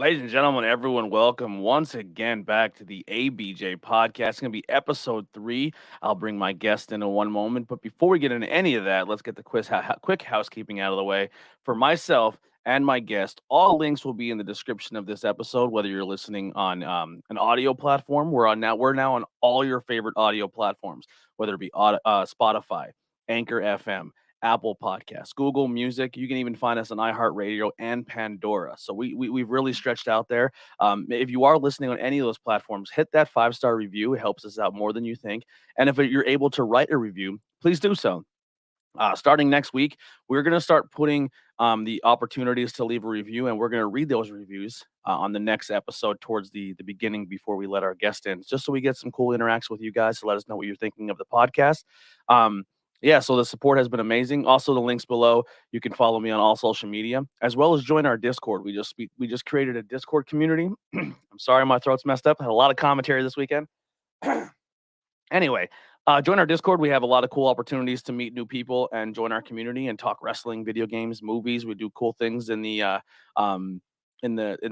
Ladies and gentlemen, everyone, welcome once again back to the ABJ Podcast. It's going to be episode 3. I'll bring my guest in one moment. But before we get into any of that, let's get the quick housekeeping out of the way. For myself and my guest, all links will be in the description of this episode, whether you're listening on an audio platform. We're now on all your favorite audio platforms, whether it be Spotify, Anchor FM, Apple Podcasts, Google Music. You can even find us on iHeartRadio and Pandora. So we've really stretched out there. If you are listening on any of those platforms, hit that 5-star review. It helps us out more than you think. And if you're able to write a review, please do so. Starting next week, we're going to start putting the opportunities to leave a review, and we're going to read those reviews on the next episode towards the beginning before we let our guest in, just so we get some cool interactions with you guys to let us know what you're thinking of the podcast. Yeah, so the support has been amazing. Also, the links below. You can follow me on all social media, as well as join our Discord. We just created a Discord community. I'm sorry, my throat's messed up. I had a lot of commentary this weekend. Anyway, join our Discord. We have a lot of cool opportunities to meet new people and join our community and talk wrestling, video games, movies. We do cool things in the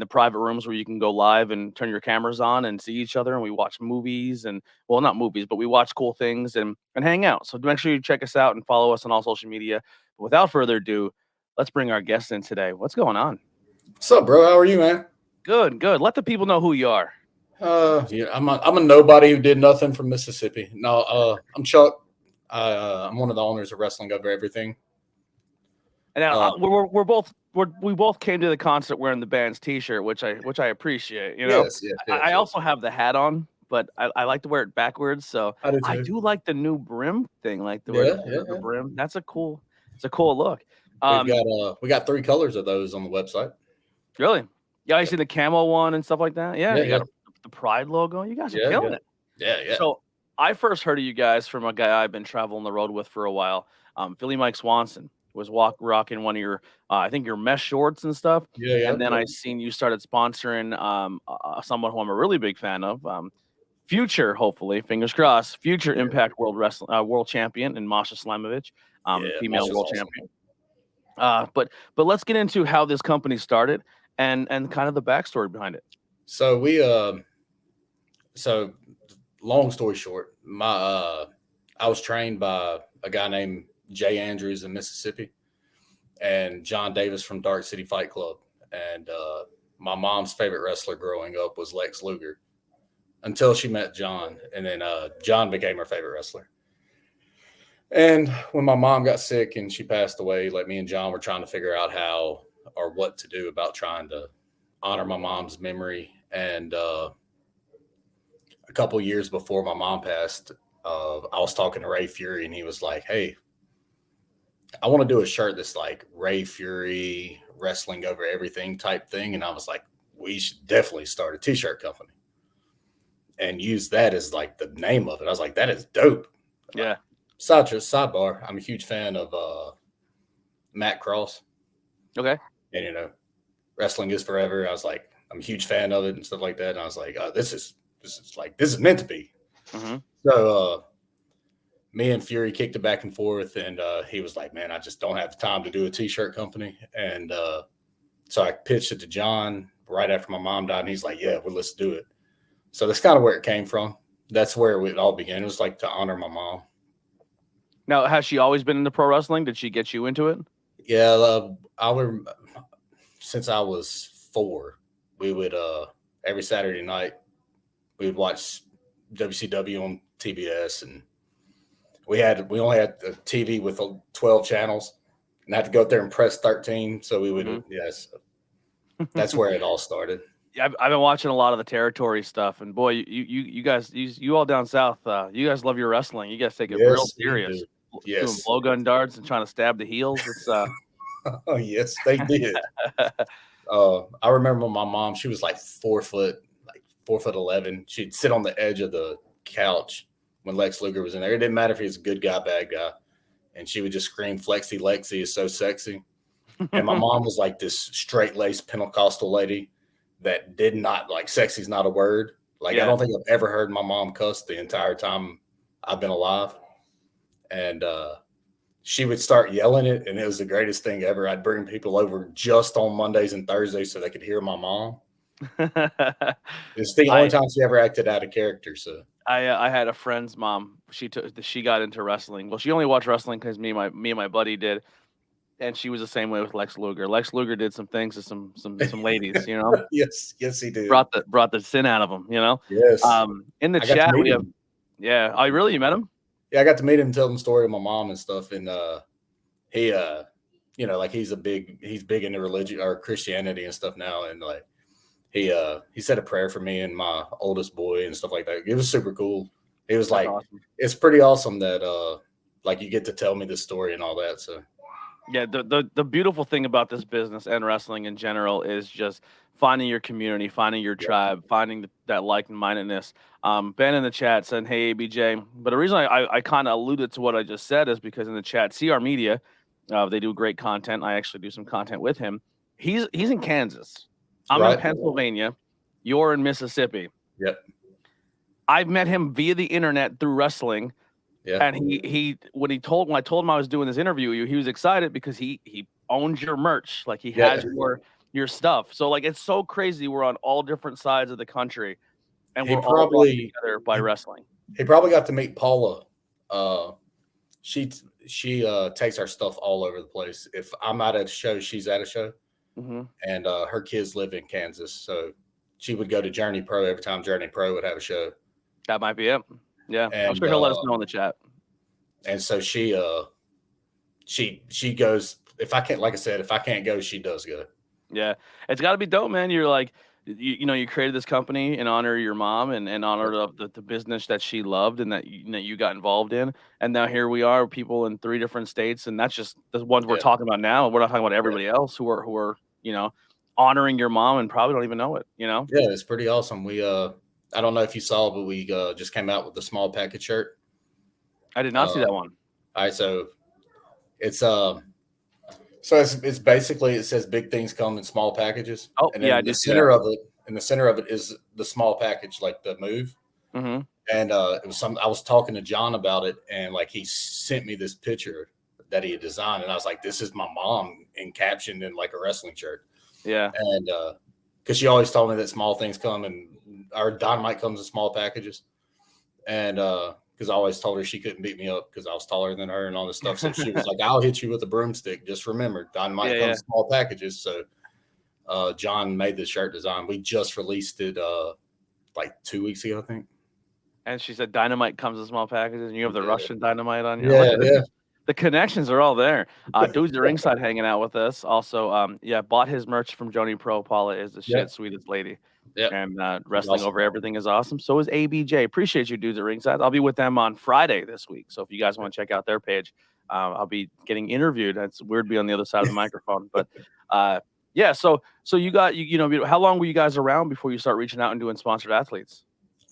private rooms where you can go live and turn your cameras on and see each other. And we watch movies and, well, not movies, but we watch cool things and hang out. So make sure you check us out and follow us on all social media. But without further ado, let's bring our guest in today. What's going on? What's up, bro? How are you, man? Good. Let the people know who you are. Yeah, I'm a nobody who did nothing from Mississippi. No, I'm Chuck. I'm one of the owners of Wrestling Over Everything. And now we both came to the concert wearing the band's T-shirt, which I appreciate. You know, yes. I also have the hat on, but I like to wear it backwards. So I do like the new brim thing, like the brim. It's a cool look. We got 3 colors of those on the website. Really? Yeah, I see the camo one and stuff like that. Yeah, you got the Pride logo. You guys are killing it. Yeah. So I first heard of you guys from a guy I've been traveling the road with for a while. Philly Mike Swanson was rocking one of your, I think your mesh shorts and stuff. Yeah. And then I seen you started sponsoring someone who I'm a really big fan of, future, hopefully, fingers crossed, future Impact World Champion and Masha Slamovich, female world champion. But let's get into how this company started and kind of the backstory behind it. So long story short, I was trained by a guy named Jay Andrews in Mississippi and John Davis from Dark City Fight Club. And my mom's favorite wrestler growing up was Lex Luger until she met John. And then John became her favorite wrestler. And when my mom got sick and she passed away, like me and John were trying to figure out how or what to do about trying to honor my mom's memory. And a couple years before my mom passed, I was talking to Ray Fury and he was like, "Hey, I want to do a shirt that's like Ray Fury Wrestling Over Everything type thing." And I was like, "We should definitely start a t-shirt company and use that as like the name of it." I was like, "That is dope." Yeah. Sidebar, I'm a huge fan of Matt Cross. Okay. And, wrestling is forever. I was like, I'm a huge fan of it and stuff like that. And I was like, this is meant to be. Mm-hmm. So me and Fury kicked it back and forth. And he was like, "Man, I just don't have the time to do a t-shirt company." And so I pitched it to John right after my mom died. And he's like, "Yeah, well, let's do it." So that's kind of where it came from. That's where it all began. It was like to honor my mom. Now, has she always been into pro wrestling? Did she get you into it? Yeah, since I was 4, we would every Saturday night we would watch WCW on TBS, and we only had a TV with 12 channels, and I had to go up there and press 13. So we would that's where it all started. Yeah, I've been watching a lot of the territory stuff, and boy, you guys, you all down south, you guys love your wrestling. You guys take it real serious. Doing blowgun darts and trying to stab the heels. It's oh yes, they did. I remember my mom. She was like 4'11". She'd sit on the edge of the couch when Lex Luger was in there. It didn't matter if he was a good guy, bad guy, and she would just scream, "Flexi Lexi is so sexy." And my mom was like this straight-laced Pentecostal lady that did not like sexy's not a word. Like I don't think I've ever heard my mom cuss the entire time I've been alive. And she would start yelling it, and it was the greatest thing ever. I'd bring people over just on Mondays and Thursdays so they could hear my mom. It's the only time she ever acted out of character. So I had a friend's mom. She got into wrestling. Well, she only watched wrestling because me and my buddy did, and she was the same way with Lex Luger. Lex Luger did some things to some ladies, yes, he did. Brought the sin out of them, Yes, In the I got to chat meet we have, him. yeah. Oh, really? You met him? Yeah, I got to meet him, tell him the story of my mom and stuff, and he like he's big into religion or Christianity and stuff now, and like he said a prayer for me and my oldest boy and stuff like that. It was super cool. It was That's like awesome. It's pretty awesome that like you get to tell me this story and all that. So Yeah, the beautiful thing about this business and wrestling in general is just finding your community, finding your yeah, tribe, finding that like-mindedness. Ben in the chat said, "Hey ABJ," but the reason I kind of alluded to what I just said is because in the chat, CR Media, they do great content. I actually do some content with him. He's in Kansas. I'm in right. Pennsylvania. You're in Mississippi. Yep. I've met him via the internet through wrestling. Yeah. And when I told him I was doing this interview with you, he was excited because he owns your merch, like he has your stuff. So like it's so crazy. We're on all different sides of the country, and we're all brought together by wrestling. He probably got to meet Paula. She takes our stuff all over the place. If I'm at a show, she's at a show, and her kids live in Kansas, so she would go to Journey Pro every time Journey Pro would have a show. That might be it. Yeah, and, I'm sure he'll let us know in the chat. And so she goes. If I can't go, she does go. Yeah, it's got to be dope, man. You're like, you created this company in honor of your mom and in honor of the business that she loved and that you got involved in. And now here we are, people in 3 different states, and that's just the ones we're talking about now. We're not talking about everybody else who are honoring your mom and probably don't even know it. Yeah, it's pretty awesome. We I don't know if you saw, but we just came out with the small package shirt. I did not see that one. All right, so it's it's basically, it says big things come in small packages. Oh, and yeah, in the center of it is the small package, like the move. Mm-hmm. And it was I was talking to John about it, and like he sent me this picture that he had designed, and I was like, this is my mom encaptioned in like a wrestling shirt. Yeah. And because she always told me that small things come and our dynamite comes in small packages. And because I always told her she couldn't beat me up because I was taller than her and all this stuff. So she was like, I'll hit you with a broomstick. Just remember, dynamite comes in small packages. So John made this shirt design. We just released it like 2 weeks ago, I think. And she said dynamite comes in small packages, and you have the Russian dynamite on you. Yeah. The connections are all there. Dudes at ringside hanging out with us. Also, bought his merch from Joni Pro. Paula is the sweetest lady. Yeah. And wrestling over everything is awesome. So is ABJ. Appreciate you, dudes at ringside. I'll be with them on Friday this week. So if you guys want to check out their page, I'll be getting interviewed. It's weird to be on the other side of the microphone, but So you got how long were you guys around before you start reaching out and doing sponsored athletes?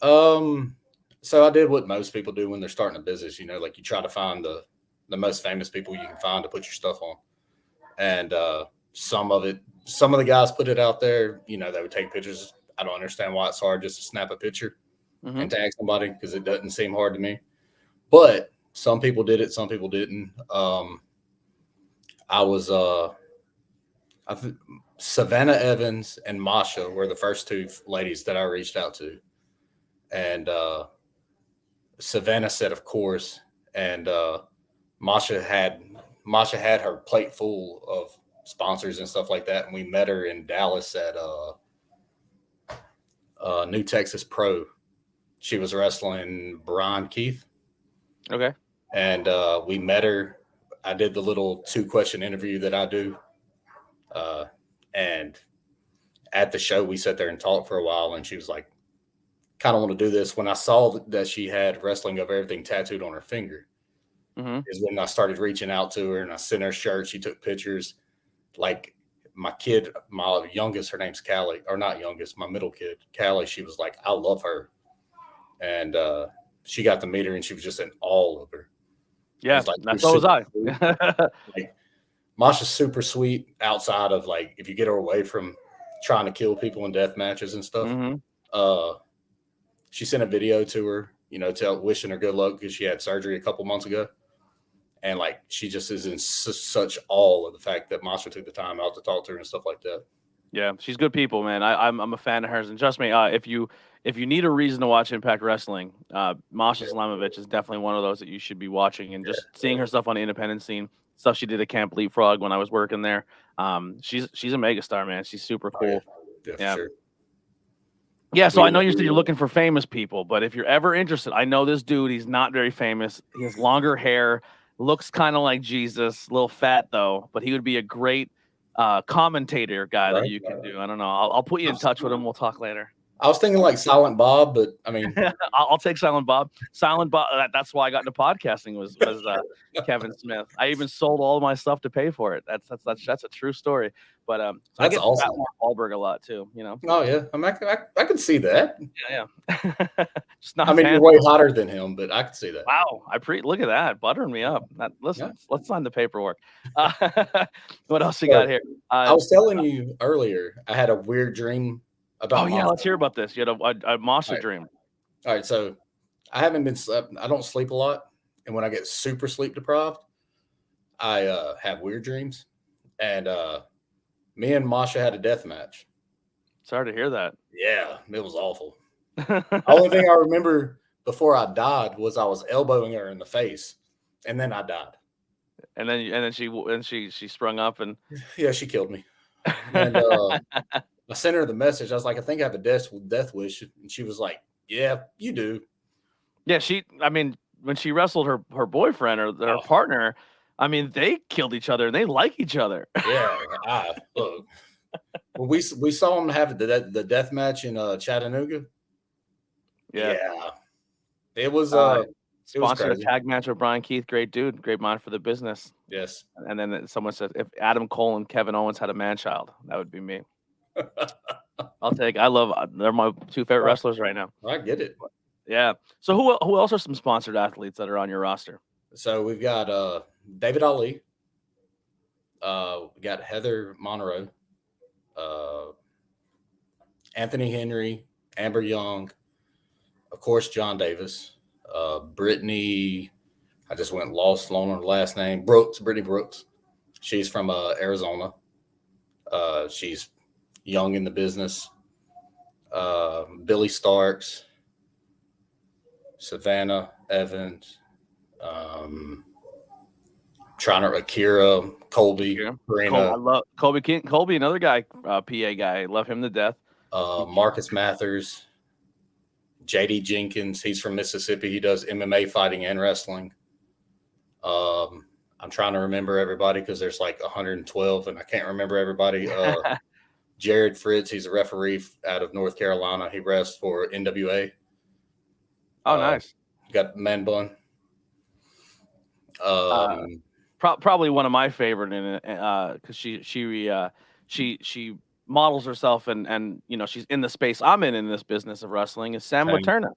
So I did what most people do when they're starting a business. Like you try to find the most famous people you can find to put your stuff on. And some of the guys put it out there, they would take pictures. I don't understand why it's hard just to snap a picture and tag somebody, because it doesn't seem hard to me. But some people did it, some people didn't. Savannah Evans and Masha were the first 2 ladies that I reached out to. And Savannah said, of course. And Masha had her plate full of sponsors and stuff like that. And we met her in Dallas at New Texas Pro. She was wrestling Brian Keith. Okay. And we met her. I did the little 2-question interview that I do. And at the show, we sat there and talked for a while. And she was like, kind of want to do this. When I saw that she had wrestling over everything tattooed on her finger, is when I started reaching out to her, and I sent her shirts. She took pictures. Like my youngest, her name's Callie, or not youngest, my middle kid, Callie. She was like, I love her. And she got to meet her, and she was just in awe of her. Yeah, so was I. Like, Masha's super sweet outside of, like, if you get her away from trying to kill people in death matches and stuff. She sent a video to her, wishing her good luck because she had surgery a couple months ago. And, like, she just is in such awe of the fact that Masha took the time out to talk to her and stuff like that. Yeah, she's good people, man. I'm a fan of hers, and trust me, if you need a reason to watch Impact Wrestling, Masha Yeah. Slamovich is definitely one of those that you should be watching, and just seeing her stuff on the independent scene, stuff she did at Camp Leapfrog when I was working there. She's a megastar, man. She's super Oh, yeah. cool. Yeah, for Yeah. sure. Yeah, so I We, know you said you're looking for famous people, but if you're ever interested, I know this dude. He's not very famous. He has longer hair, looks kind of like Jesus, a little fat though, but he would be a great commentator guy that right. you can do. I don't know. I'll put you in touch with him. We'll talk later. I was thinking like Silent Bob, but I mean, I'll take Silent Bob. Silent Bob. That's why I got into podcasting was Kevin Smith. I even sold all of my stuff to pay for it. That's a true story. But so I that's get Fat awesome. Mark Wahlberg a lot too. You know. Oh yeah, I mean, I could see that. Yeah. Just not. I mean, you're way hotter than him, but I could see that. Wow, look at that, buttering me up. Listen, let's sign the paperwork. What else you got here? I was telling you earlier, I had a weird dream about. Oh yeah, let's hear about this. You had a monster right. dream. All right, so I haven't been slept. I don't sleep a lot, and when I get super sleep deprived, I have weird dreams. And me and Masha had a death match. Sorry to hear that. Yeah, it was awful. The only thing I remember before I died was I was elbowing her in the face, and then I died. And then she sprung up and yeah, she killed me. And I sent her the message. I was like, I think I have a death wish, and she was like, "Yeah, you do." Yeah, I mean, when she wrestled her boyfriend or her partner, I mean, they killed each other and they like each other. Yeah, look. Well, we saw them have the death match in Chattanooga. Yeah. It was sponsored a tag match with Brian Keith. Great dude, great mind for the business. Yes. And then someone said if Adam Cole and Kevin Owens had a man child, that would be me. They're my two favorite wrestlers right now. I get it. Yeah. So who else are some sponsored athletes that are on your roster? So we've got David Ali. We got Heather Monroe, Anthony Henry, Amber Young, of course, John Davis, Brittany. I just went lost on her last name. Brittany Brooks. She's from Arizona. She's young in the business. Billy Starks, Savannah Evans, Akira, Colby, I love Colby King. Colby, another guy, PA guy. I love him to death. Marcus Mathers, JD Jenkins. He's from Mississippi. He does MMA fighting and wrestling. I'm trying to remember everybody because there's like 112 and I can't remember everybody. Jared Fritz, he's a referee out of North Carolina. He refs for NWA. Oh, nice. Got Man Bun. Probably one of my favorite in it because she models herself and she's in the space I'm in this business of wrestling is Sam Laterna.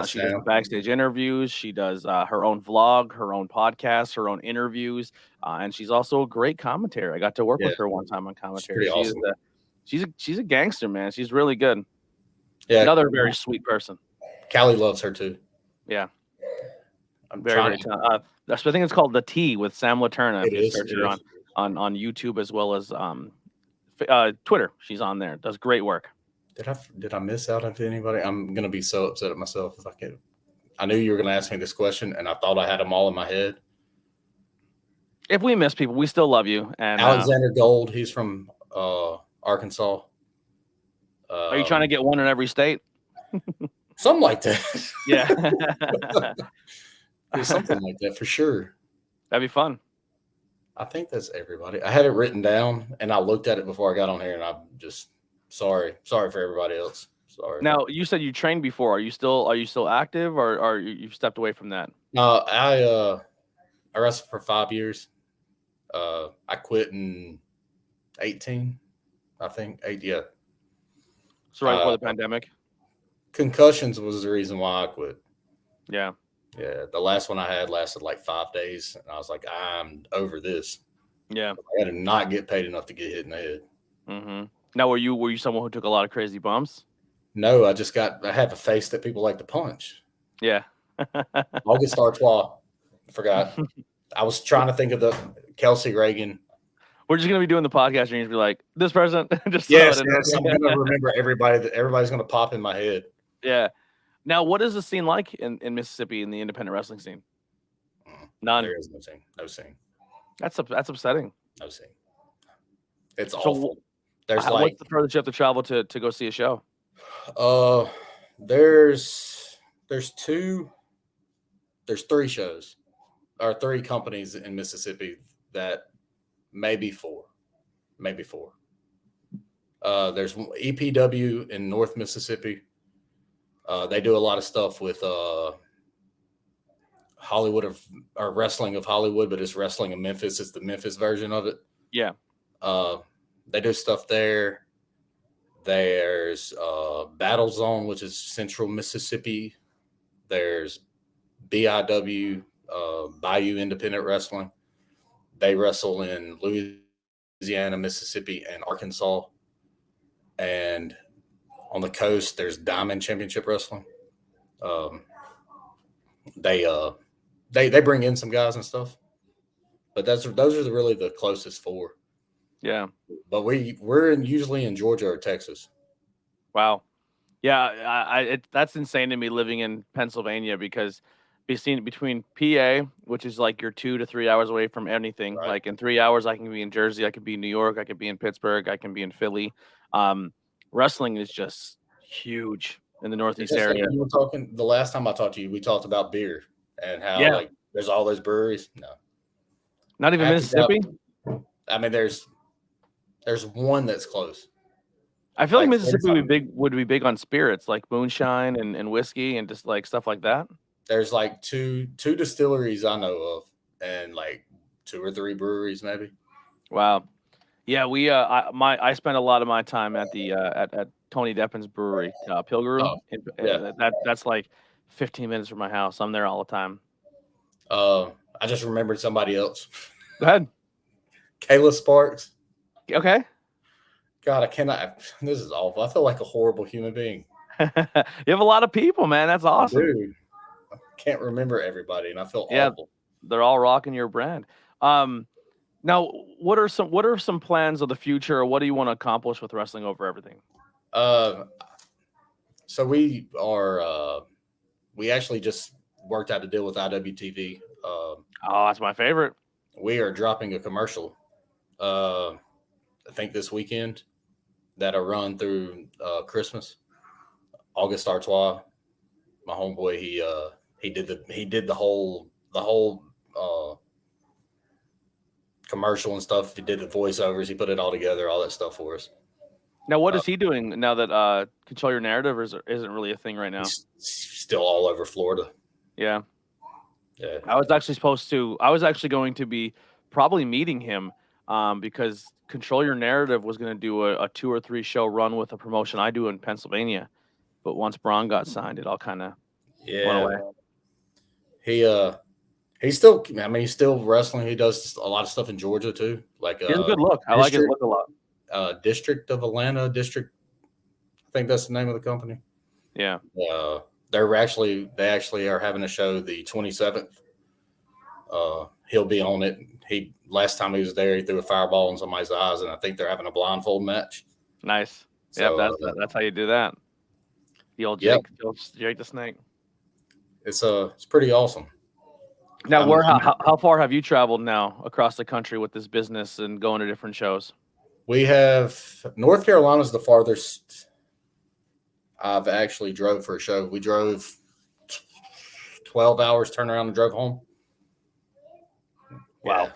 She does backstage interviews. She does her own vlog, her own podcast, her own interviews, and she's also a great commentator. I got to work with her one time on commentary. Awesome. She's a gangster, man. She's really good. Yeah, another very sweet person. Callie loves her too. Yeah, I'm very. I think it's called The Tea with Sam Laterna. If you search her on YouTube as well as Twitter. She's on there. Does great work. Did I miss out on anybody? I'm gonna be so upset at myself if I can't. I knew you were gonna ask me this question, and I thought I had them all in my head. If we miss people, we still love you. And Alexander Gold, he's from Arkansas. Are you trying to get one in every state? Something like that. Yeah. Something like that for sure. That'd be fun. I think that's everybody. I had it written down, and I looked at it before I got on here, and I'm just sorry for everybody else. Sorry. Now, you said you trained before. Are you still active, or you've stepped away from that? No, I wrestled for 5 years. I quit in 18, I think. 8, yeah. So right before the pandemic? Concussions was the reason why I quit. Yeah. Yeah, the last one I had lasted like 5 days, and I was like, I'm over this. Yeah. I had to not get paid enough to get hit in the head. Mm-hmm. Now, were you someone who took a lot of crazy bumps? No, I have a face that people like to punch. Yeah. August Artois. I forgot. I was trying to think of the Kelsey Reagan. We're just gonna be doing the podcast, and you're gonna be like, "This person," just throw Yes, it in. yes. I'm gonna remember everybody. Everybody's gonna pop in my head. Yeah. Now, what is the scene like in Mississippi in the independent wrestling scene? None. There is no scene. No scene. That's upsetting. No scene. It's So, awful. There's what's the furthest you have to travel to go see a show? There's three shows or three companies in Mississippi that maybe four. There's EPW in North Mississippi. They do a lot of stuff with Hollywood or wrestling of Hollywood, but it's wrestling of Memphis. It's the Memphis version of it. Yeah. They do stuff there. There's Battle Zone, which is Central Mississippi. There's BIW, Bayou Independent Wrestling. They wrestle in Louisiana, Mississippi, and Arkansas. And on the coast, there's Diamond Championship Wrestling. They bring in some guys and stuff, but those are really the closest four. Yeah. But we're usually in Georgia or Texas. Wow. Yeah, that's insane to me living in Pennsylvania because between PA, which is like you're 2 to 3 hours away from anything. Right. Like in 3 hours, I can be in Jersey, I could be in New York, I could be in Pittsburgh, I can be in Philly. Wrestling is just huge in the Northeast area. Like you were talking the last time I talked to you, we talked about beer and how like there's all those breweries. No, not even Mississippi. I mean, there's one that's close. I feel like Mississippi would be big on spirits, like moonshine and whiskey and just like stuff like that. There's like two distilleries I know of, and like 2 or 3 breweries maybe. Wow. Yeah, I spent a lot of my time at the at Tony Deppin's brewery, Pilgrim. That's like 15 minutes from my house. I'm there all the time. I just remembered somebody else. Go ahead. Kayla Sparks. Okay. God, I cannot. This is awful. I feel like a horrible human being. You have a lot of people, man. That's awesome. Dude, I can't remember everybody, and I feel awful. They're all rocking your brand. Now, what are some plans of the future, or what do you want to accomplish with Wrestling Over Everything? So we are. We actually just worked out a deal with IWTV. Oh, that's my favorite. We are dropping a commercial. I think this weekend that'll run through Christmas. August Artois, my homeboy, he did the whole commercial and stuff. He did the voiceovers. He put it all together, all that stuff for us. Now, what is he doing now that Control Your Narrative isn't really a thing right now? He's still all over Florida. Yeah. Yeah. I was actually going to be probably meeting him because Control Your Narrative was going to do a 2 or 3 show run with a promotion I do in Pennsylvania. But once Braun got signed, it all kind of went away. He's still wrestling. He does a lot of stuff in Georgia too. Like he has a good look. I like his look a lot. District of Atlanta, I think that's the name of the company. Yeah. They actually are having a show the 27th. He'll be on it. Last time he was there, he threw a fireball in somebody's eyes, and I think they're having a blindfold match. Nice. So, that's how you do that. The old Jake the Snake. It's pretty awesome. Now, how far have you traveled now across the country with this business and going to different shows? We have North Carolina's the farthest I've actually drove for a show. We drove 12 hours, turned around and drove home. Wow. Yeah.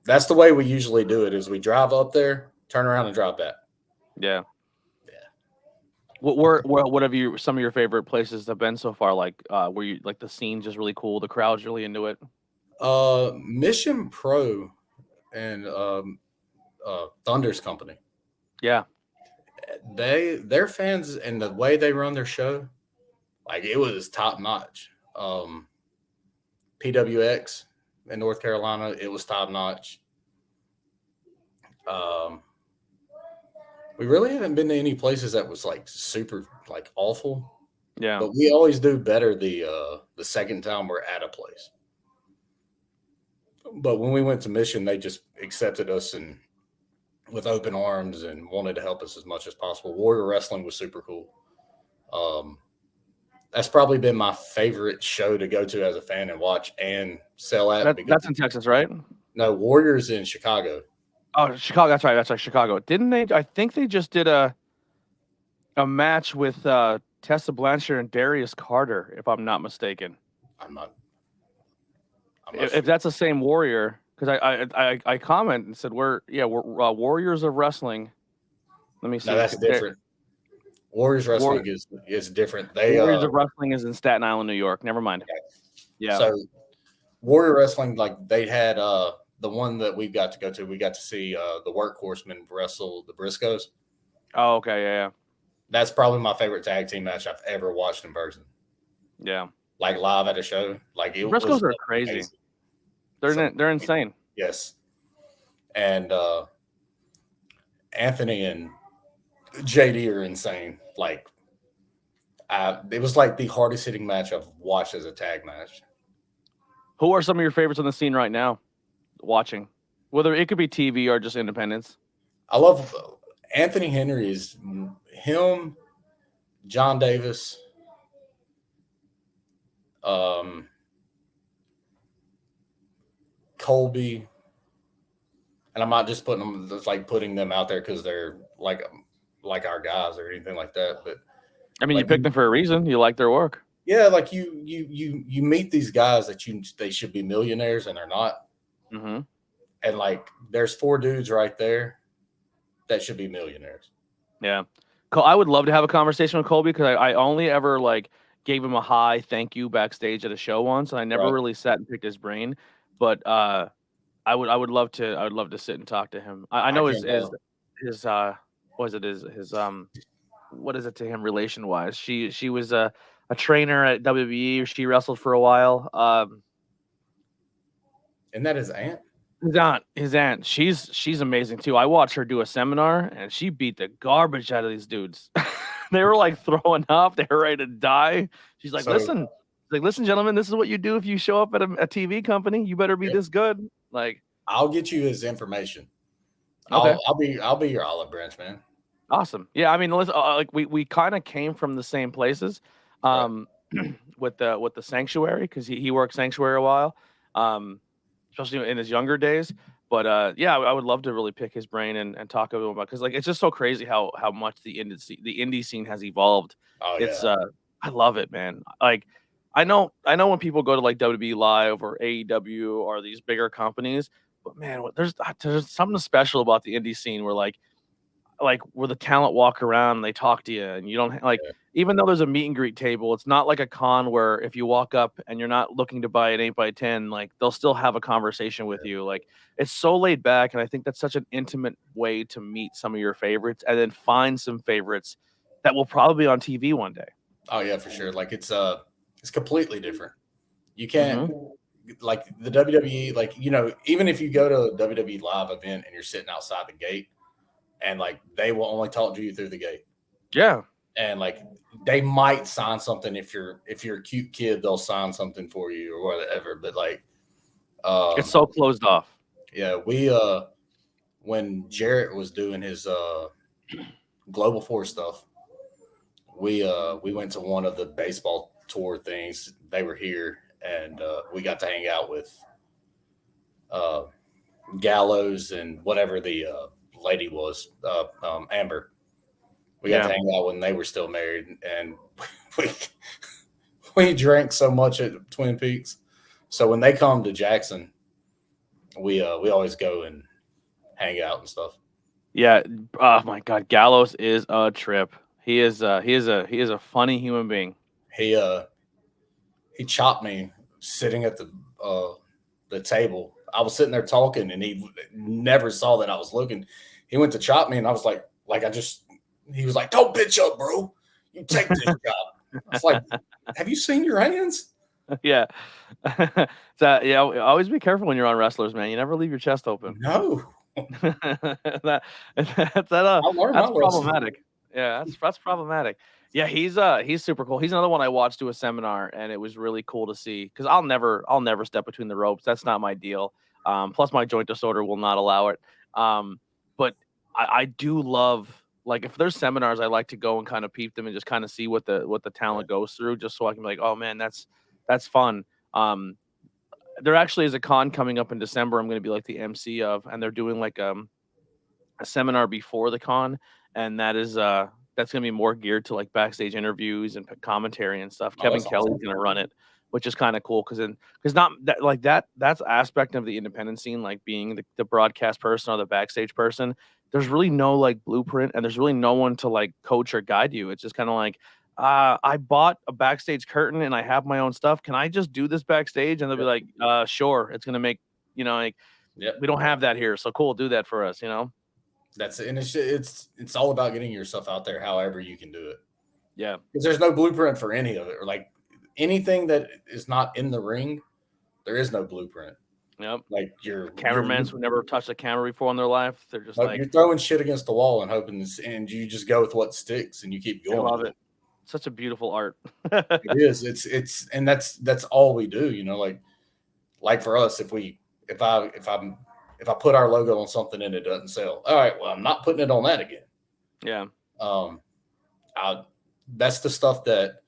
That's the way we usually do it, is we drive up there, turn around and drive back. Yeah. What have some of your favorite places have been so far? Like, where you like the scene's just really cool, the crowd's really into it. Mission Pro and Thunder's company. Yeah, their fans and the way they run their show, like it was top notch. PWX in North Carolina, it was top notch. We really haven't been to any places that was like super like awful. Yeah. But we always do better the second time we're at a place. But when we went to Mission, they just accepted us and with open arms and wanted to help us as much as possible. Warrior Wrestling was super cool. That's probably been my favorite show to go to as a fan and watch and sell at. That's in Texas, right? No, Warriors in Chicago. Oh, Chicago. That's right. That's right. Chicago. Didn't they? I think they just did a match with Tessa Blanchard and Darius Carter, if I'm not mistaken. I'm not If that's the same Warrior, because I comment and said we're Warriors of Wrestling. Let me see. No, that's different. Warriors Wrestling is different. Warriors of Wrestling is in Staten Island, New York. Never mind. Yeah. So Warrior Wrestling, like they had the one that we got to go to. We got to see the Workhorsemen wrestle the Briscoes. Oh, okay, yeah. That's probably my favorite tag team match I've ever watched in person. Yeah, like live at a show. Like the Briscoes are crazy. They're insane. Yes, and Anthony and JD are insane. Like, it was like the hardest hitting match I've watched as a tag match. Who are some of your favorites on the scene right now? Watching, whether it could be TV or just independents. I love Anthony Henry. Is him, John Davis, Colby, and I'm not just putting them out there because they're like our guys or anything like that. But I mean, you picked them for a reason. You like their work. Yeah, like you meet these guys that they should be millionaires and they're not. Mm-hmm. And like, there's 4 dudes right there that should be millionaires. Yeah, I would love to have a conversation with Colby because I only ever like gave him a hi, thank you backstage at a show once, and I never really sat and picked his brain. But I would love to sit and talk to him. I know his what is it to him relation wise? She was a trainer at WWE. She wrestled for a while. And that his aunt. His aunt. She's amazing too. I watched her do a seminar, and she beat the garbage out of these dudes. They were like throwing up. They were ready to die. She's like, listen, gentlemen, this is what you do if you show up at a TV company. You better be this good. Like, I'll get you his information. Okay. I'll be your olive branch, man. Awesome. Yeah, I mean, listen, like we kind of came from the same places, with the Sanctuary, because he worked Sanctuary a while, especially in his younger days. But yeah, I would love to really pick his brain and talk to him about, because like it's just so crazy how much the indie scene has evolved. It's I love it, man. Like I know when people go to like WWE Live or AEW or these bigger companies, but man, there's something special about the indie scene where like where the talent walk around and they talk to you, and you don't even though there's a meet and greet table, it's not like a con where if you walk up and you're not looking to buy an 8x10, like they'll still have a conversation with you. Like, it's so laid back, and I think that's such an intimate way to meet some of your favorites and then find some favorites that will probably be on TV one day. Oh yeah, for sure. Like it's completely different. You can't like the WWE, like, you know, even if you go to a WWE Live event and you're sitting outside the gate, and like they will only talk to you through the gate. Yeah. And like they might sign something if you're a cute kid, they'll sign something for you or whatever. But like it's so closed off. Yeah, we when Jarrett was doing his Global Force stuff, we went to one of the baseball tour things. They were here, and we got to hang out with Gallows and whatever the lady was, Amber. We got to hang out when they were still married, and we drank so much at Twin Peaks. So when they come to Jackson, we always go and hang out and stuff. Yeah. Oh my God, Gallows is a trip. He is a funny human being. He chopped me sitting at the table. I was sitting there talking, and he never saw that I was looking. He went to chop me, and I was like he was like, "Don't bitch up, bro. You take this job." I was like, "Have you seen your hands?" Yeah. So yeah, always be careful when you're on wrestlers, man. You never leave your chest open. No. that's problematic. Yeah, that's problematic. Yeah, he's super cool. He's another one I watched do a seminar, and it was really cool to see, because I'll never step between the ropes. That's not my deal. Plus my joint disorder will not allow it. But I do love, like, if there's seminars, I like to go and kind of peep them and just kind of see what the talent goes through, just so I can be like, oh man, that's fun. There actually is a con coming up in December. I'm going to be like the MC of, and they're doing like a seminar before the con, and that's going to be more geared to like backstage interviews and commentary and stuff. Oh, Kevin that's Kelly's awesome. going to run it, which is kind of cool because not that like that's aspect of the independent scene, like being the broadcast person or the backstage person. There's really no like blueprint, and there's really no one to like coach or guide you. It's just kind of like, I bought a backstage curtain and I have my own stuff. Can I just do this backstage? And they'll be like, sure. It's gonna make, like, we don't have that here, so cool, do that for us. That's it. And it's all about getting yourself out there however you can do it. Yeah, because there's no blueprint for any of it, or like anything that is not in the ring. There is no blueprint. Yep. Like your cameramen who never touched a camera before in their life, they're just like, you're throwing shit against the wall and hoping and you just go with what sticks and you keep going. I love it. Such a beautiful art. It is. It's and that's all we do. Like for us, if I put our logo on something and it doesn't sell, all right, well, I'm not putting it on that again. Yeah. That's the stuff that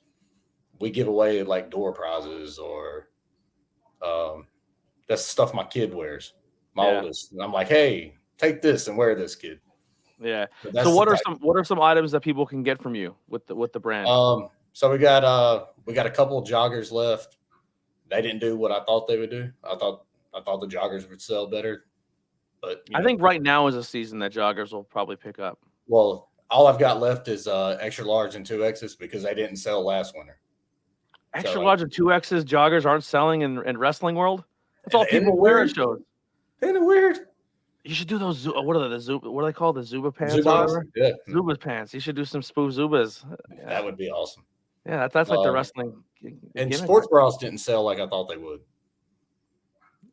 we give away, like door prizes, or that's the stuff my kid wears, my oldest. And I'm like, hey, take this and wear this, kid. Yeah. So what are some items that people can get from you with the brand? So we got a couple of joggers left. They didn't do what I thought they would do. I thought the joggers would sell better, but I think right now is a season that joggers will probably pick up. Well, all I've got left is extra large and 2Xs because they didn't sell last winter. Extra large and 2Xs joggers aren't selling in wrestling world. That's all people wear at shows. Isn't it weird? You should do those. What are they called? The Zuba pants? Zubas? Yeah. Zuba pants. You should do some spoof Zubas. Yeah. That would be awesome. Yeah, that's like the wrestling. And sports bras didn't sell like I thought they would.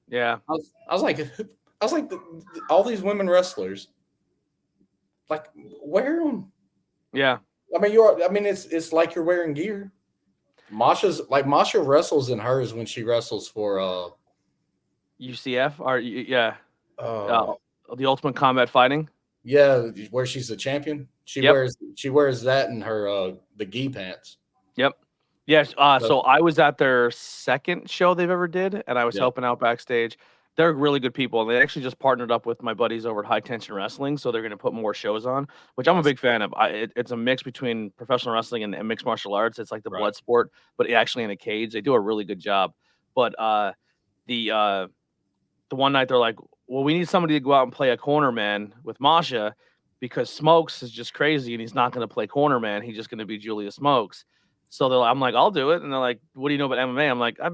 Yeah. I was like, all these women wrestlers, like, wear them. Yeah. I mean, it's like you're wearing gear. Masha wrestles in hers when she wrestles for UCF or the Ultimate Combat Fighting. Yeah, where she's the champion. She wears that in her the gi pants. Yep. Yes. So I was at their second show they've ever did, and I was helping out backstage. They're really good people, and they actually just partnered up with my buddies over at High Tension Wrestling, so they're going to put more shows on, which I'm a big fan of. It's a mix between professional wrestling and mixed martial arts. It's like the blood sport, but actually in a cage. They do a really good job. But the one night they're like, well, we need somebody to go out and play a corner man with Masha because Smokes is just crazy, and he's not going to play corner man. He's just going to be Julia Smokes. So I'm like, I'll do it. And they're like, what do you know about MMA? I'm like, I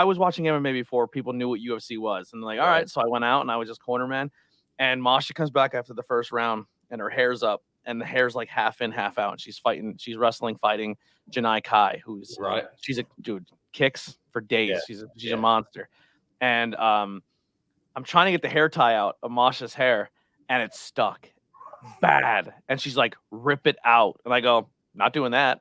was watching MMA before people knew what UFC was. And they're like, all right. So I went out and I was just corner man. And Masha comes back after the first round and her hair's up and the hair's like half in, half out. And she's fighting Janai Kai, who's she's a dude, kicks for days. Yeah. She's a monster. And I'm trying to get the hair tie out of Masha's hair and it's stuck bad. And she's like, rip it out. And I go, not doing that.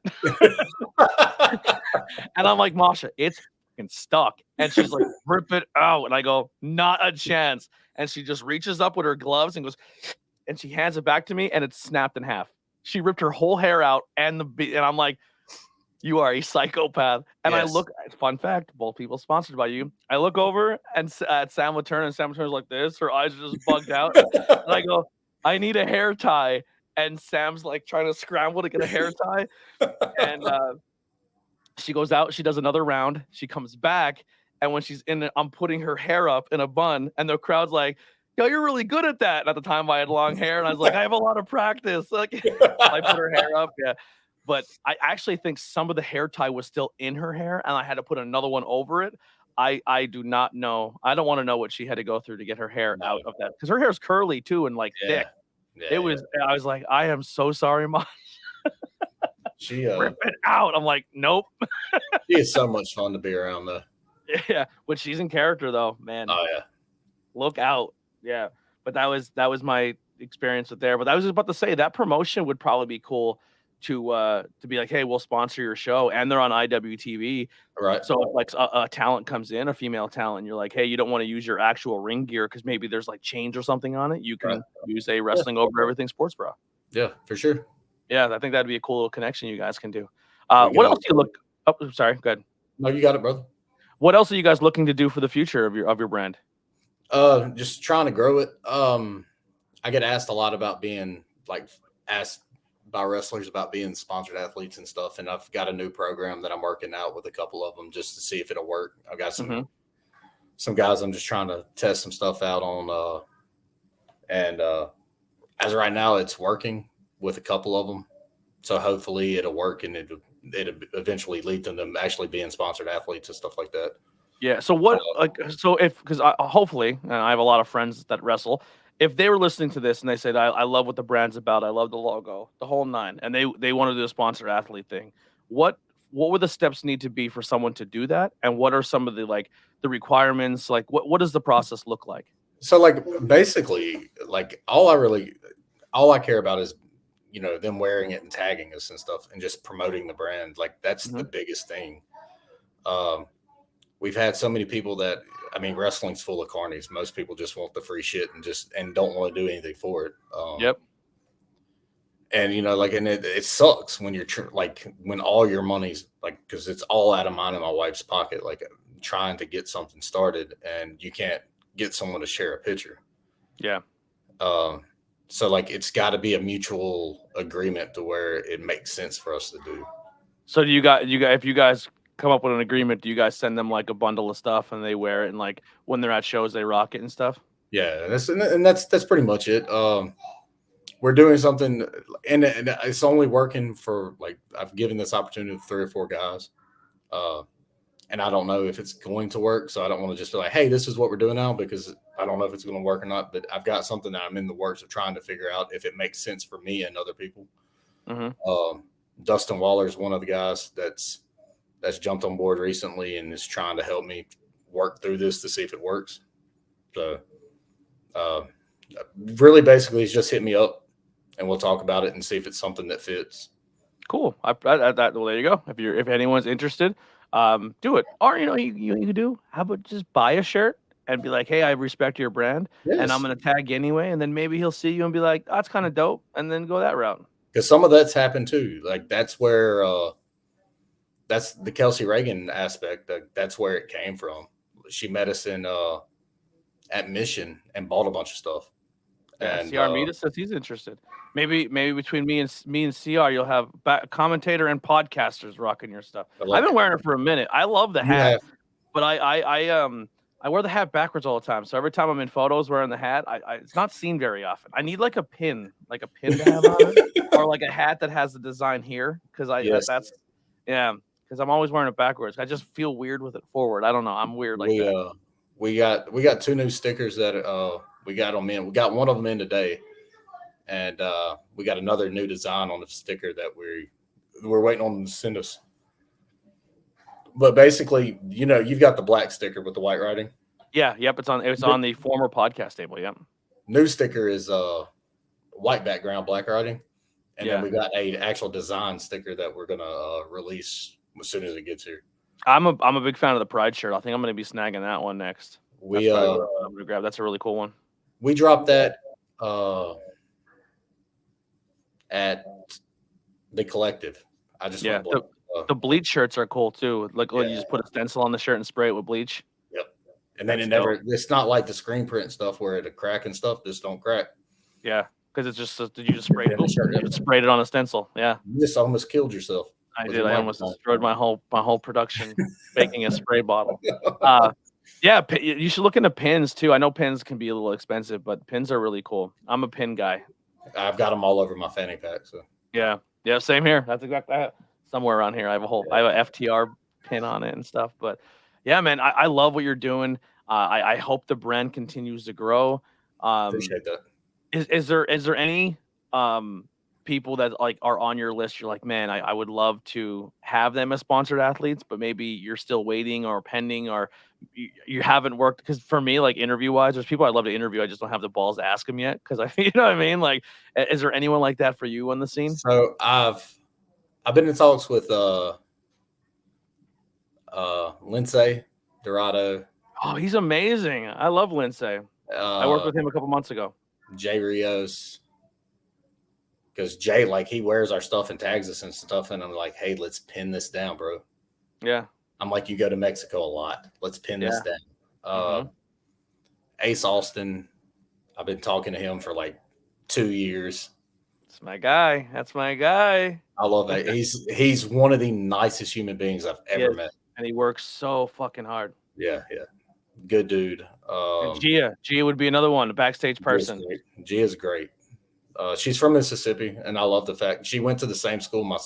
And I'm like, Masha, it's fucking stuck. And she's like, rip it out. And I go, not a chance. And she just reaches up with her gloves and goes, and she hands it back to me and it's snapped in half. She ripped her whole hair out and I'm like, you are a psychopath. And I look, fun fact, both people sponsored by you. I look over and at Sam Laturn, and Sam Laturn's like this. Her eyes are just bugged out. And I go, I need a hair tie. And Sam's like trying to scramble to get a hair tie. And she goes out. She does another round. She comes back. And when she's I'm putting her hair up in a bun. And the crowd's like, yo, you're really good at that. And at the time, I had long hair. And I was like, I have a lot of practice. Like, I put her hair up. Yeah. But I actually think some of the hair tie was still in her hair. And I had to put another one over it. I do not know. I don't want to know what she had to go through to get her hair out of that. Because her hair is curly, too, and like thick. Yeah, I was like, I am so sorry, Mom. She rip it out. I'm like, nope. She is so much fun to be around, though. Yeah, but she's in character, though, man. Oh yeah, look out. Yeah, but that was my experience with there. But I was just about to say that promotion would probably be cool to be like, hey, we'll sponsor your show, and they're on IWTV. Right. So if like a talent comes in, a female talent, and you're like, hey, you don't want to use your actual ring gear because maybe there's like chains or something on it, you can use a wrestling over everything sports bra. Yeah, for sure. Yeah, I think that'd be a cool little connection you guys can do. What else do you look? Oh, sorry, go ahead. No, you got it, brother. What else are you guys looking to do for the future of your brand? Just trying to grow it. I get asked a lot about being asked by wrestlers about being sponsored athletes and stuff. And I've got a new program that I'm working out with a couple of them just to see if it'll work. I've got some guys I'm just trying to test some stuff out on. And as of right now, it's working with a couple of them. So hopefully it'll work and it'll eventually lead them to actually being sponsored athletes and stuff like that. Yeah. So what, because hopefully, and I have a lot of friends that wrestle, if they were listening to this and they said, I love what the brand's about, I love the logo, the whole nine, and they want to do a sponsored athlete thing, what would the steps need to be for someone to do that? And what are some of the requirements? Like, what does the process look like? So basically, all I care about is, them wearing it and tagging us and stuff and just promoting the brand. Like that's the biggest thing. We've had so many people wrestling's full of carnies. Most people just want the free shit and don't want to do anything for it. Yep. And and it sucks when you're when all your money's because it's all out of mine and my wife's pocket, trying to get something started and you can't get someone to share a picture. Yeah. So it's got to be a mutual agreement to where it makes sense for us to do. So do you guys, if you guys come up with an agreement, do you guys send them a bundle of stuff and they wear it and when they're at shows they rock it and stuff? Yeah, that's pretty much it. We're doing something and it's only working for I've given this opportunity to 3 or 4 guys. And I don't know if it's going to work. So I don't want to just be like, hey, this is what we're doing now, because I don't know if it's going to work or not. But I've got something that I'm in the works of trying to figure out if it makes sense for me and other people. Dustin Waller is one of the guys that's jumped on board recently and is trying to help me work through this to see if it works. So really basically it's just hit me up and we'll talk about it and see if it's something that fits. Cool. Well, there you go. If anyone's interested, do it. Or you can do. How about just buy a shirt and be like, hey, I respect your brand, and I'm gonna tag you anyway. And then maybe he'll see you and be like, oh, that's kind of dope, and then go that route. Because some of that's happened too. That's where that's the Kelsey Reagan aspect. That's where it came from. She met us at Mission and bought a bunch of stuff. Yeah, and CR Meeta says he's interested. Maybe between me and CR, you'll have commentator and podcasters rocking your stuff. I've been wearing it for a minute. I love the hat, but I wear the hat backwards all the time. So every time I'm in photos wearing the hat, it's not seen very often. I need a pin to have on it, or a hat that has the design here, because because I'm always wearing it backwards. I just feel weird with it forward. I don't know. I'm weird that. We got 2 new stickers that we got them in. We got one of them in today. And we got another new design on the sticker that we're waiting on them to send us. But basically, you've got the black sticker with the white writing. Yeah, yep. It's on the former podcast table. Yep. New sticker is white background, black writing, and then we got a actual design sticker that we're gonna release as soon as it gets here. I'm a big fan of the Pride shirt. I think I'm gonna be snagging that one next. I'm gonna grab. That's a really cool one. We dropped that at the Collective. I just the bleach shirts are cool too. You just put a stencil on the shirt and spray it with bleach. Yep. And then it's not like the screen print stuff where it'll crack and stuff. This don't crack. Yeah, because it's just you just sprayed it. You just sprayed it on a stencil. Yeah. You just almost killed yourself. I did. I almost destroyed my whole production making a spray bottle. Yeah, you should look into pins too. I know pins can be a little expensive, but pins are really cool. I'm a pin guy. I've got them all over my fanny pack. So yeah, same here. That's exactly somewhere around here. I have a FTR pin on it and stuff. But yeah, man, I love what you're doing. I hope the brand continues to grow. Appreciate that. Is there any people that are on your list? You're like, man, I would love to have them as sponsored athletes, but maybe you're still waiting or pending, or you haven't worked. Because for me, interview wise, there's people I'd love to interview. I just don't have the balls to ask them yet. Because you know what I mean? Is there anyone like that for you on the scene? So I've I've been in talks with Lindsay Dorado, Oh, he's amazing. I love Lindsay. I worked uh, with him a couple months ago. Jay Rios, because Jay, like, he wears our stuff and tags us and stuff, and I'm like, hey, let's pin this down, bro. Yeah. I'm like, you go to Mexico a lot. Let's pin this Yeah. down. Ace Austin, I've been talking to him for like 2 years. That's my guy. That's my guy. I love it. He's one of the nicest human beings I've ever met. And he works so fucking hard. Yeah, good dude. And Gia would be another one, a backstage person. Gia's great. She's from Mississippi, and I love the fact she went to the same school my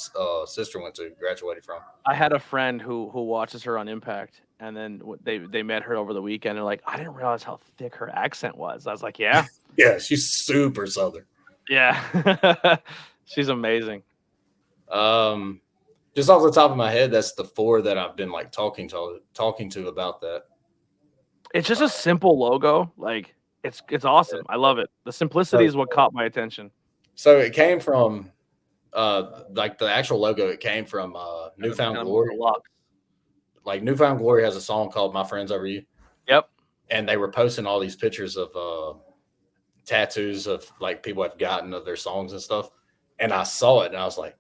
sister went to, graduated from. I had a friend who watches her on Impact, and then they met her over the weekend, and like, I didn't realize how thick her accent was. I was like, yeah, yeah, she's super Southern. Yeah, she's amazing. Just off the top of my head, that's the 4 that I've been like talking to about that. It's just a simple logo, like. It's awesome. I love it. The simplicity is what caught my attention. So it came from like the actual logo, it came from Newfound Glory. Like Newfound Glory has a song called My Friends Over You. Yep. And they were posting all these pictures of tattoos of like people have gotten of their songs and stuff. And I saw it and I was like,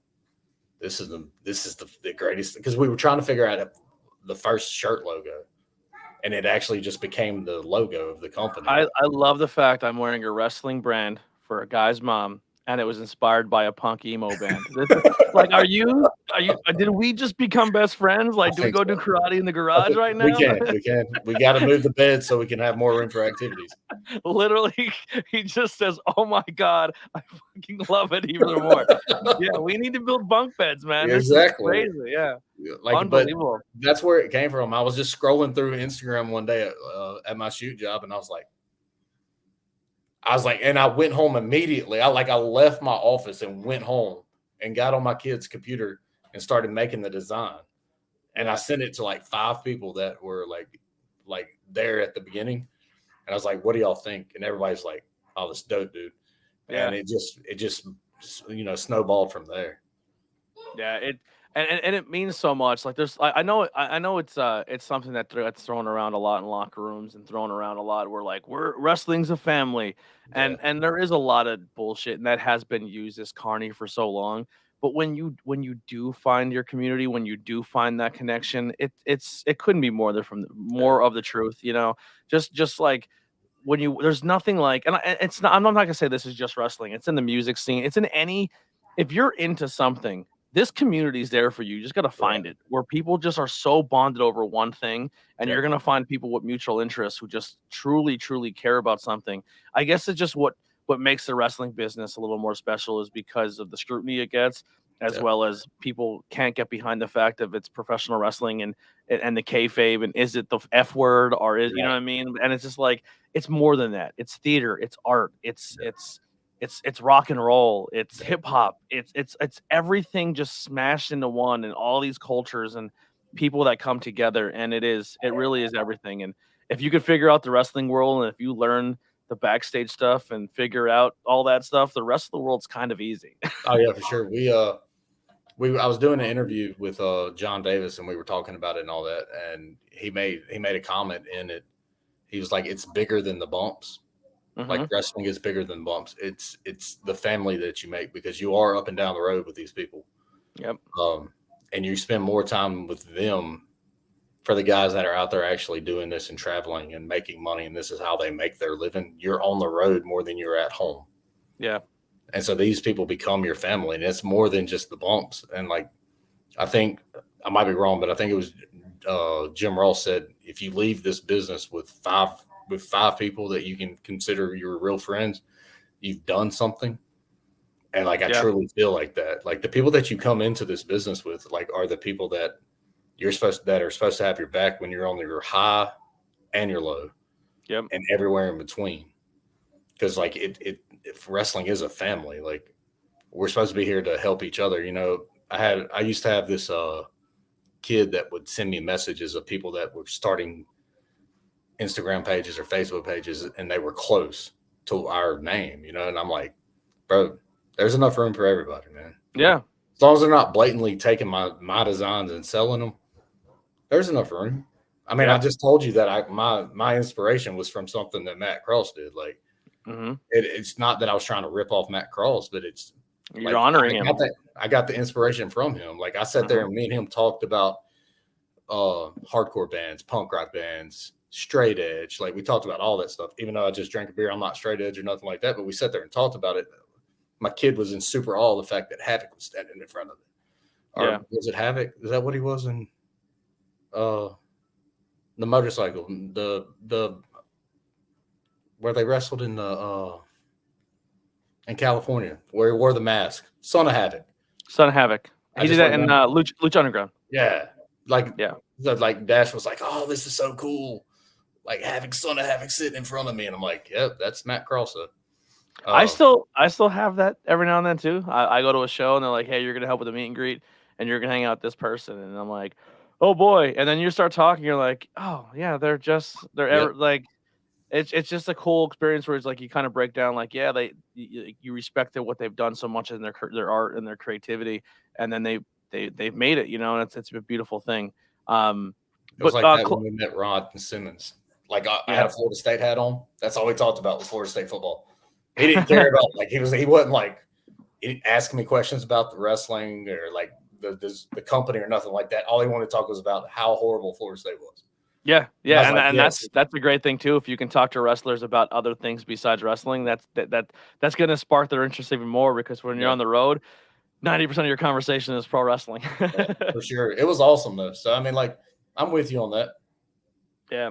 this is the greatest, because we were trying to figure out the first shirt logo. And it actually just became the logo of the company. I love the fact I'm wearing a wrestling brand for a guy's mom, and it was inspired by a punk emo band. Like, are you? Did we just become best friends? Like, do we go do karate in the garage right now? We can. We got to move the bed so we can have more room for activities. Literally, he just says, "Oh my god, I fucking love it even more." Yeah, we need to build bunk beds, man. Exactly. This is crazy. Yeah. Like, unbelievable. But that's where it came from. I was just scrolling through Instagram one day at my shoot job, and I was like, and I went home immediately. I left my office and went home and got on my kid's computer and started making the design. And I sent it to like 5 people that were like there at the beginning. And I was like, what do y'all think? And everybody's like, oh, this dope, dude. And it just snowballed from there. Yeah, and it means so much. Like, I know it's something that's thrown around a lot in locker rooms and thrown around a lot. We're wrestling's a family, and there is a lot of bullshit, and that has been used as carny for so long. But when you do find your community, when you do find that connection, it couldn't be more of the truth. Just like when there's nothing like, and it's not. I'm not gonna say this is just wrestling. It's in the music scene. It's in any. If you're into something, this community is there for you. You just got to find it, where people just are so bonded over one thing, and you're going to find people with mutual interests who just truly, truly care about something. I guess it's just what makes the wrestling business a little more special is because of the scrutiny it gets, as well as people can't get behind the fact of it's professional wrestling and the kayfabe, and is it the F word, or is, you know what I mean? And it's just like, it's more than that. It's theater, it's art, it's rock and roll, it's hip hop, it's everything just smashed into one, and all these cultures and people that come together, and it really is everything. And if you could figure out the wrestling world, and if you learn the backstage stuff and figure out all that stuff, the rest of the world's kind of easy. Oh yeah, for sure. I was doing an interview with John Davis, and we were talking about it and all that, and he made a comment in it. He was like, it's bigger than the bumps. Like, wrestling is bigger than bumps. It's the family that you make, because you are up and down the road with these people. Yep. And you spend more time with them, for the guys that are out there actually doing this and traveling and making money, and this is how they make their living. You're on the road more than you're at home. Yeah. And so these people become your family, and it's more than just the bumps. And like, I think I might be wrong, but I think it was Jim Ross said, if you leave this business with five people that you can consider your real friends, you've done something. And like, I truly feel like that. Like, the people that you come into this business with, like, are the people that are supposed to have your back when you're on your high and your low. Yep. And everywhere in between. Because like, if wrestling is a family, like, we're supposed to be here to help each other. I used to have this kid that would send me messages of people that were starting Instagram pages or Facebook pages, and they were close to our name, and I'm like, bro, there's enough room for everybody, man. Yeah. As long as they're not blatantly taking my designs and selling them, there's enough room. I mean, I just told you that my inspiration was from something that Matt Cross did. Like, it's not that I was trying to rip off Matt Cross, but it's you're honoring him. I got the inspiration from him. Like, I sat there and me and him talked about hardcore bands, punk rock bands, straight edge. Like, we talked about all that stuff. Even though I just drank a beer, I'm not straight edge or nothing like that. But we sat there and talked about it. My kid was in super awe of the fact that Havoc was standing in front of it. Or was it Havoc? Is that what he was in? The motorcycle, the where they wrestled in California, where he wore the mask. Son of Havoc. He did that in Lucha Underground. Yeah. Like Dash was like, oh, this is so cool. Like Havoc, Son of Havoc sitting in front of me. And I'm like, yep, that's Matt Cross. I still have that every now and then too. I go to a show and they're like, hey, you're gonna help with the meet and greet and you're gonna hang out with this person. And I'm like, oh boy. And then you start talking, you're like, oh yeah, like it's just a cool experience where it's like you kind of break down like, yeah, you respect what they've done so much in their art and their creativity, and then they've made it, and it's a beautiful thing. It was like that when we met Rod and Simmons. Like I had a Florida State hat on. That's all we talked about with Florida State football. He didn't care about he wasn't like asking me questions about the wrestling or like the company or nothing like that. All he wanted to talk was about how horrible Florida State was. Yeah, and that's a great thing too. If you can talk to wrestlers about other things besides wrestling, that's going to spark their interest even more, because when you're on the road, 90% of your conversation is pro wrestling. For sure, it was awesome though. So I mean, like, I'm with you on that. Yeah.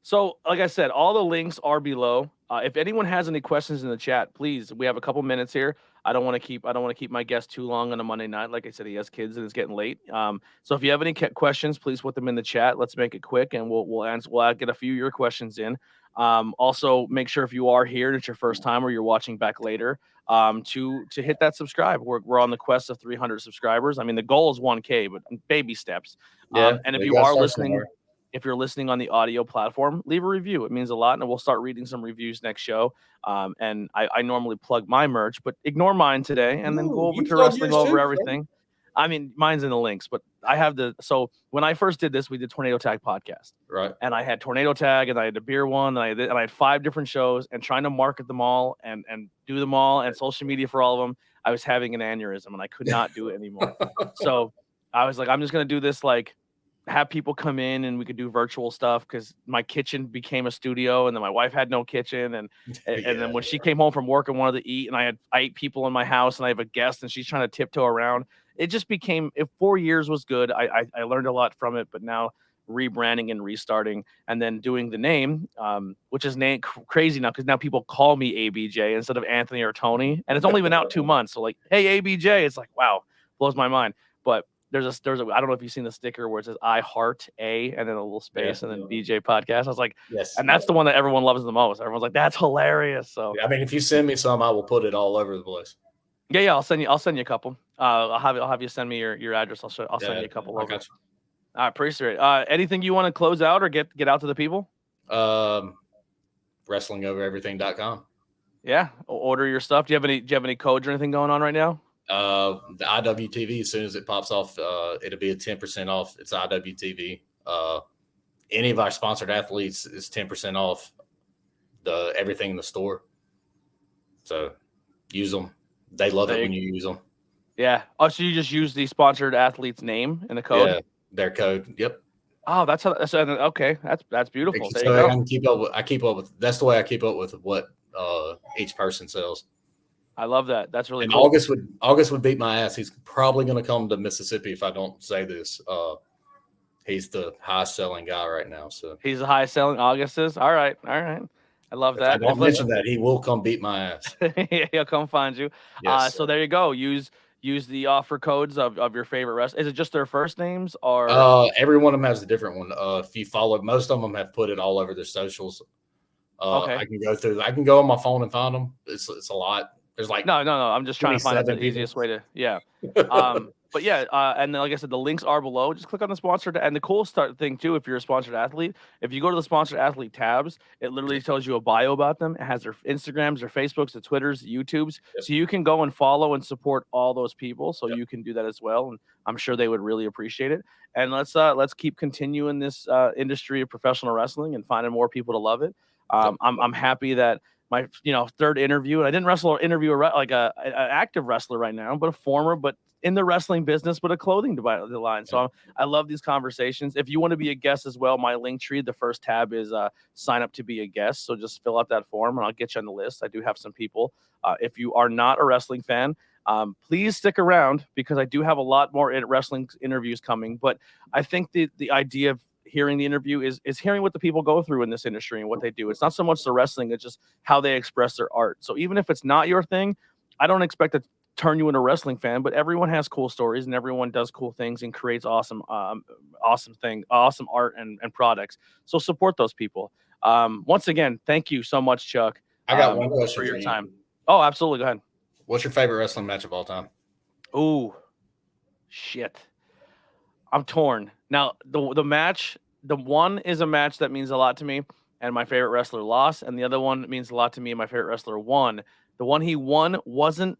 So, like I said, all the links are below. If anyone has any questions in the chat, please. We have a couple minutes here. I don't want to keep my guest too long on a Monday night. Like I said, he has kids and it's getting late. So if you have any questions, please put them in the chat. Let's make it quick, and we'll answer. We'll get a few of your questions in. Also, make sure if you are here and it's your first time or you're watching back later, to hit that subscribe. We're on the quest of 300 subscribers. I mean, the goal is 1K, but baby steps. And if you are listening. If you're listening on the audio platform, leave a review. It means a lot, and we'll start reading some reviews next show. And I normally plug my merch, but ignore mine today, and then go over to Wrestling Over Everything. I mean, mine's in the links, but I have so when I first did this, we did Tornado Tag Podcast. Right. And I had Tornado Tag, and I had the beer one, and I had 5 different shows, and trying to market them all and do them all and social media for all of them, I was having an aneurysm, and I could not do it anymore. So I was like, I'm just going to do this, like, have people come in and we could do virtual stuff, because my kitchen became a studio, and then my wife had no kitchen, and then when she came home from work and wanted to eat, and I had 8 people in my house and I have a guest and she's trying to tiptoe around, it just became, if 4 years was good, I learned a lot from it. But now rebranding and restarting, and then doing the name, which is crazy now, because now people call me ABJ instead of Anthony or Tony, and it's only been out 2 months. So like, hey, ABJ, it's like, wow, blows my mind. But there's a I don't know if you've seen the sticker where it says I heart A and then a little space and then BJ Podcast. I was like, yes, and that's the one that everyone loves the most. Everyone's like, that's hilarious. So I mean, if you send me some, I will put it all over the place. Yeah, I'll send you a couple. I'll have you send me your address. I'll send you a couple over. I appreciate it. Anything you want to close out or get out to the people? WrestlingOverEverything.com. Yeah, order your stuff. Do you have any codes or anything going on right now? The IWTV, as soon as it pops off, it'll be a 10% off. It's IWTV. Any of our sponsored athletes is 10% off everything in the store. So use them. They love it when you use them. Yeah. Oh, so you just use the sponsored athlete's name and the code? Yeah, their code. Yep. Oh, that's how. So, okay, that's beautiful. There you go. I keep up with. That's the way I keep up with what each person sells. I love that. That's really cool. August would beat my ass. He's probably going to come to Mississippi if I don't say this. He's the highest selling guy right now. So he's the highest selling. August is all right. I love that. I don't mention that. He will come beat my ass. He'll come find you. Yes, so there you go. Use the offer codes of your favorite wrestlers. Is it just their first names or? Every one of them has a different one. If you follow, most of them have put it all over their socials. Okay. I can go on my phone and find them. It's a lot. There's like No. I'm just trying to find out the 27 people. easiest way to, yeah. But yeah, and then, like I said, the links are below. Just click on the sponsored, and the cool start thing too. If you're a sponsored athlete, if you go to the sponsored athlete tabs, it literally tells you a bio about them. It has their Instagrams, their Facebooks, their Twitters, their YouTubes, Yep. so you can go and follow and support all those people. So Yep. you can do that as well, and I'm sure they would really appreciate it. And let's keep continuing this industry of professional wrestling and finding more people to love it. I'm happy that my third interview, and I didn't wrestle or interview like an active wrestler right now, but a former, but in the wrestling business, but a clothing line. So I love these conversations. If you want to be a guest as well, my link tree, the first tab is sign up to be a guest. So just fill out that form and I'll get you on the list. I do have some people. If you are not a wrestling fan, please stick around because I do have a lot more wrestling interviews coming. But I think the idea of hearing the interview is hearing what the people go through in this industry and what they do. It's not so much the wrestling, it's just how they express their art. So even if it's not your thing, I don't expect to turn you into a wrestling fan, but everyone has cool stories and everyone does cool things and creates awesome art and products. So support those people. Once again, thank you so much, Chuck. I got one question for your you. time. Oh, absolutely. Go ahead. What's your favorite wrestling match of all time? Ooh, shit. I'm torn. Now, the match, the one is a match that means a lot to me, and my favorite wrestler lost, and the other one means a lot to me, and my favorite wrestler won. The one he won wasn't.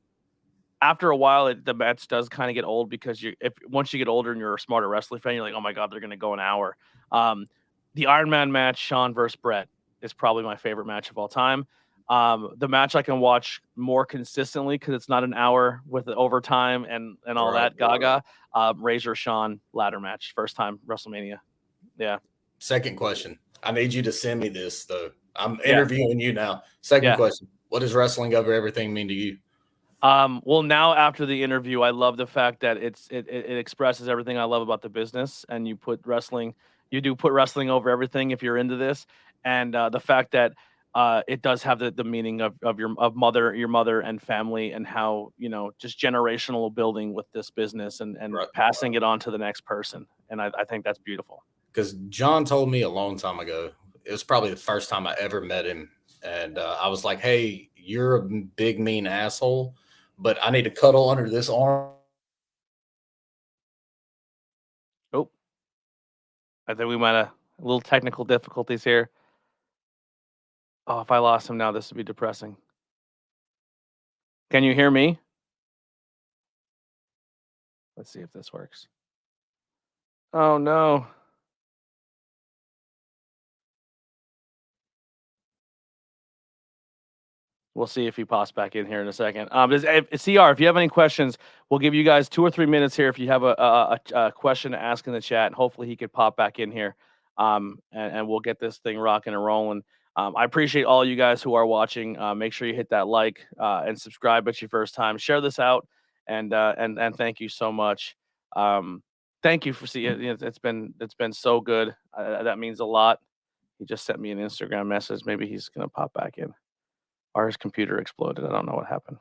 After a while, the match does kind of get old because once you get older and you're a smarter wrestling fan, you're like, oh my god, they're going to go an hour. The Iron Man match, Shawn versus Brett, is probably my favorite match of all time. The match I can watch more consistently because it's not an hour with the overtime and all that gaga. Razor Shawn ladder match, first time WrestleMania. Yeah. Second question. I need you to send me this though. I'm interviewing you now. Second question. What does wrestling over everything mean to you? Well, now after the interview, I love the fact that it expresses everything I love about the business, and you put wrestling over everything if you're into this, and the fact that it does have the meaning of your mother and family, and how just generational building with this business and passing it on to the next person, and I think that's beautiful. Because John told me a long time ago, it was probably the first time I ever met him, and I was like, "Hey, you're a big mean asshole, but I need to cuddle under this arm." Oh, I think we might have a little technical difficulties here. Oh, if I lost him now, this would be depressing. Can you hear me? Let's see if this works. Oh no. We'll see if he pops back in here in a second. CR, if you have any questions, we'll give you guys 2 or 3 minutes here if you have a question to ask in the chat. And hopefully he could pop back in here, and we'll get this thing rocking and rolling. I appreciate all you guys who are watching. Make sure you hit that like and subscribe. It's your first time. Share this out, and thank you so much. Thank you for seeing it. It's been so good. That means a lot. He just sent me an Instagram message. Maybe he's gonna pop back in. Or his computer exploded. I don't know what happened.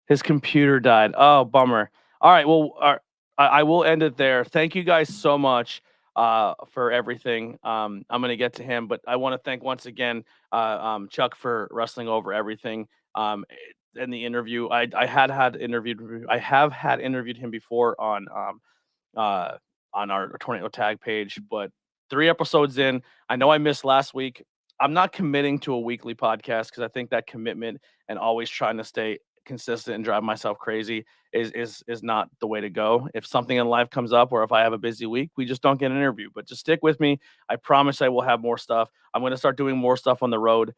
His computer died. Oh, bummer. All right. Well, I will end it there. Thank you guys so much for everything. I'm going to get to him, but I want to thank once again Chuck for wrestling over everything. In the interview, I have had interviewed him before on our Tornado Tag page, but 3 episodes in, I know I missed last week. I'm not committing to a weekly podcast because I think that commitment and always trying to stay consistent and drive myself crazy is not the way to go. If something in life comes up or if I have a busy week, we just don't get an interview. But just stick with me. I promise I will have more stuff. I'm going to start doing more stuff on the road.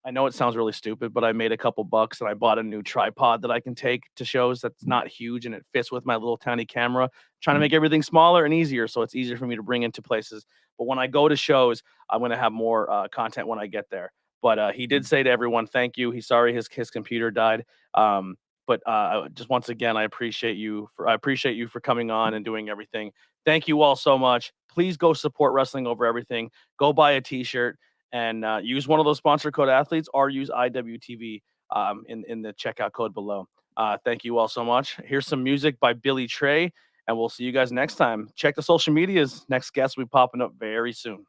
I know it sounds really stupid, but I made a couple bucks and I bought a new tripod that I can take to shows that's not huge and it fits with my little tiny camera, trying to make everything smaller and easier so it's easier for me to bring into places. But when I go to shows, I'm going to have more content when I get there. But he did say to everyone, thank you. He's sorry his computer died. But just once again, I appreciate you for coming on and doing everything. Thank you all so much. Please go support Wrestling Over Everything. Go buy a t-shirt and use one of those sponsor code athletes or use IWTV in the checkout code below. Thank you all so much. Here's some music by Billy Trey, and we'll see you guys next time. Check the social medias. Next guest will be popping up very soon.